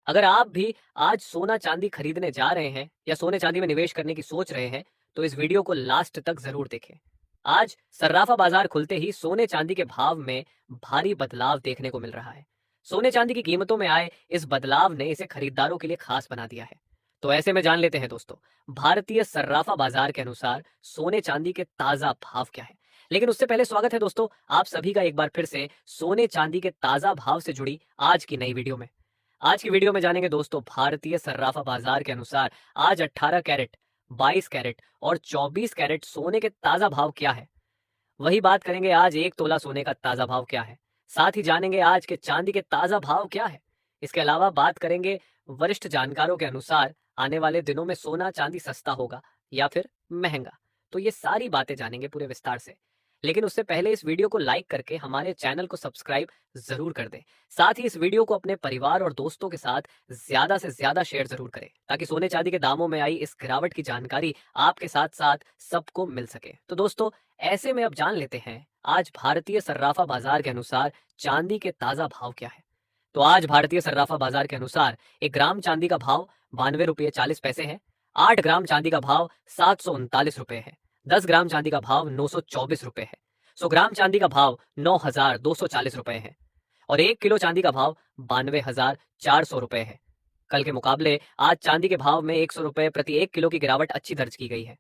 अगर आप भी आज सोना चांदी खरीदने जा रहे हैं या सोने चांदी में निवेश करने की सोच रहे हैं तो इस वीडियो को लास्ट तक जरूर देखें। आज सर्राफा बाजार खुलते ही सोने चांदी के भाव में भारी बदलाव देखने को मिल रहा है। सोने चांदी की कीमतों में आए इस बदलाव ने इसे खरीदारों के लिए खास बना दिया है। तो ऐसे में जान लेते हैं दोस्तों, भारतीय सर्राफा बाजार के अनुसार सोने चांदी के ताजा भाव क्या है। लेकिन उससे पहले स्वागत है दोस्तों आप सभी का एक बार फिर से सोने चांदी के ताजा भाव से जुड़ी आज की नई वीडियो में। आज की वीडियो में जानेंगे दोस्तों, भारतीय सर्राफा बाजार के अनुसार आज 18 कैरेट, 22 कैरेट और 24 कैरेट सोने के ताजा भाव क्या है। वही बात करेंगे आज 1 तोला सोने का ताजा भाव क्या है। साथ ही जानेंगे आज के चांदी के ताजा भाव क्या है। इसके अलावा बात करेंगे वरिष्ठ जानकारों के अनुसार आने वाले दिनों में सोना चांदी सस्ता होगा या फिर महंगा। तो ये सारी बातें जानेंगे पूरे विस्तार से। लेकिन उससे पहले इस वीडियो को लाइक करके हमारे चैनल को सब्सक्राइब जरूर कर दें। साथ ही इस वीडियो को अपने परिवार और दोस्तों के साथ ज्यादा से ज्यादा शेयर जरूर करें ताकि सोने चांदी के दामों में आई इस गिरावट की जानकारी आपके साथ साथ सबको मिल सके। तो दोस्तों ऐसे में अब जान लेते हैं आज भारतीय सर्राफा बाजार के अनुसार चांदी के ताजा भाव क्या है। तो आज भारतीय सर्राफा बाजार के अनुसार 1 ग्राम चांदी का भाव 92 रुपये 40 पैसे है। 8 ग्राम चांदी का भाव 739 रुपये है। 10 ग्राम चांदी का भाव 924 रुपये है। 100 ग्राम चांदी का भाव 9240 रुपये है और 1 किलो चांदी का भाव 92,400 रुपये है। कल के मुकाबले आज चांदी के भाव में 100 रुपये प्रति 1 किलो की गिरावट अच्छी दर्ज की गई है।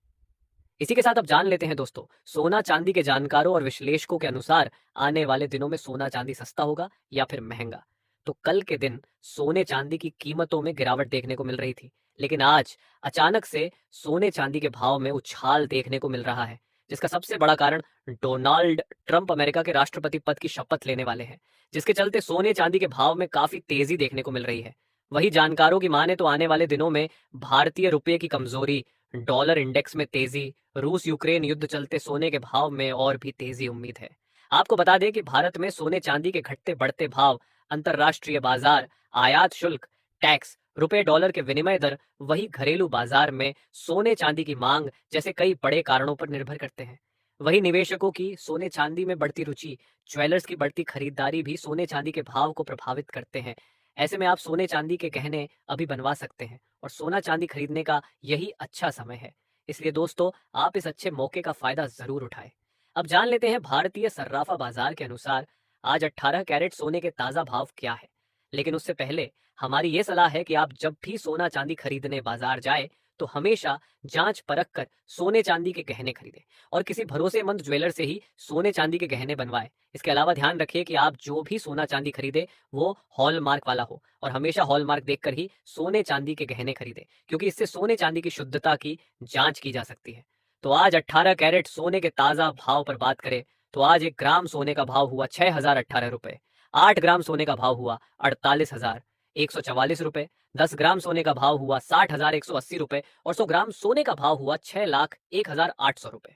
इसी के साथ अब जान लेते हैं दोस्तों, सोना चांदी के जानकारों और विश्लेषकों के अनुसार आने वाले दिनों में सोना चांदी सस्ता होगा या फिर महंगा। तो कल के दिन सोने चांदी की कीमतों में गिरावट देखने को मिल रही थी, लेकिन आज अचानक से सोने चांदी के भाव में उछाल देखने को मिल रहा है, जिसका सबसे बड़ा कारण डोनाल्ड ट्रंप अमेरिका के राष्ट्रपति पद की शपथ लेने वाले हैं, जिसके चलते सोने चांदी के भाव में काफी तेजी देखने को मिल रही है। वही जानकारों की माने तो आने वाले दिनों में भारतीय रुपये की कमजोरी, डॉलर इंडेक्स में तेजी, रूस यूक्रेन युद्ध चलते सोने के भाव में और भी तेजी उम्मीद है। आपको बता दें कि भारत में सोने चांदी के घटते बढ़ते भाव, अंतरराष्ट्रीय बाजार, आयात शुल्क, टैक्स, रुपए डॉलर के विनिमय दर, वही घरेलू बाजार में सोने चांदी की मांग जैसे कई बड़े कारणों पर निर्भर करते हैं। वही निवेशकों की सोने चांदी में बढ़ती रुचि, ज्वेलर्स की बढ़ती खरीदारी भी सोने चांदी के भाव को प्रभावित करते हैं। ऐसे में आप सोने चांदी के गहने अभी बनवा सकते हैं और सोना चांदी खरीदने का यही अच्छा समय है। इसलिए दोस्तों आप इस अच्छे मौके का फायदा जरूर उठाएं। अब जान लेते हैं भारतीय सर्राफा बाजार के अनुसार आज 18 कैरेट सोने के ताजा भाव क्या है। लेकिन उससे पहले हमारी ये सलाह है कि आप जब भी सोना चांदी खरीदने बाजार जाए तो हमेशा जांच परख कर सोने चांदी के गहने खरीदें और किसी भरोसेमंद ज्वेलर से ही सोने चांदी के गहने बनवाएं। इसके अलावा ध्यान रखिए कि आप जो भी सोना चांदी खरीदे वो हॉलमार्क वाला हो और हमेशा हॉलमार्क देखकर ही सोने चांदी के गहने खरीदें, क्योंकि इससे सोने चांदी की शुद्धता की जांच की जा सकती है। तो आज 18 कैरेट सोने के ताजा भाव पर बात करें तो आज 1 ग्राम सोने का भाव हुआ 6,018 रुपए। 8 ग्राम सोने का भाव हुआ 48,144 रुपए। 10 ग्राम सोने का भाव हुआ 60,180 रुपए और 100 ग्राम सोने का भाव हुआ 6,01,800 रुपए।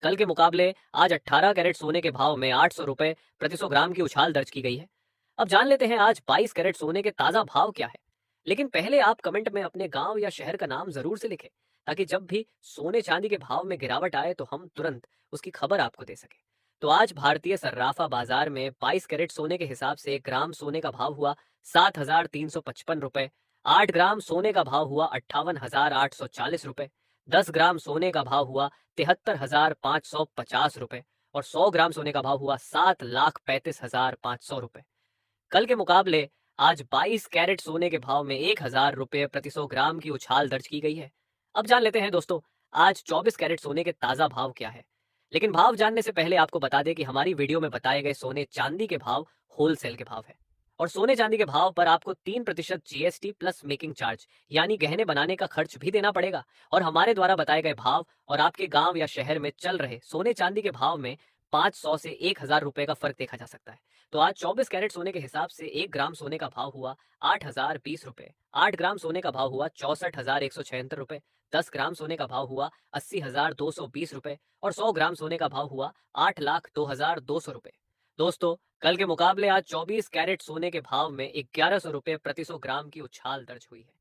कल के मुकाबले आज 18 कैरेट सोने के भाव में 800 रुपए प्रति 100 ग्राम की उछाल दर्ज की गई है। अब जान लेते हैं आज 22 कैरेट सोने के ताजा भाव क्या है। लेकिन पहले आप कमेंट में अपने गांव या शहर का नाम जरूर से लिखें ताकि जब भी सोने चांदी के भाव में गिरावट आए तो हम तुरंत उसकी खबर आपको दे सके। तो आज भारतीय सर्राफा बाजार में 22 कैरेट सोने के हिसाब से 1 ग्राम सोने का भाव हुआ 7,355 रुपए। 8 ग्राम सोने का भाव हुआ 58,840 रुपए। 10 ग्राम सोने का भाव हुआ 73,550 रुपए और 100 ग्राम सोने का भाव हुआ 7,35,500 रुपए। कल के मुकाबले आज 22 कैरेट सोने के भाव में 1,000 रुपए प्रति 100 ग्राम की उछाल दर्ज की गई है। अब जान लेते हैं दोस्तों आज 24 कैरेट सोने के ताजा भाव क्या है। लेकिन भाव जानने से पहले आपको बता दें कि हमारी वीडियो में बताए गए सोने चांदी के भाव होलसेल के भाव है और सोने चांदी के भाव पर आपको 3% जीएसटी प्लस मेकिंग चार्ज यानी गहने बनाने का खर्च भी देना पड़ेगा। और हमारे द्वारा बताए गए भाव और आपके गांव या शहर में चल रहे सोने चांदी के भाव में 500 से 1,000 रुपए का फर्क देखा जा सकता है। तो आज 24 कैरेट सोने के हिसाब से 1 ग्राम सोने का भाव हुआ 8,020 रुपए। 8 ग्राम सोने का भाव हुआ 64,176 रुपए। 10 ग्राम सोने का भाव हुआ 80,220 रुपए और 100 ग्राम सोने का भाव हुआ 8,02,200 रुपए। दोस्तों कल के मुकाबले आज 24 कैरेट सोने के भाव में 1,100 रुपए प्रति 100 ग्राम की उछाल दर्ज हुई है।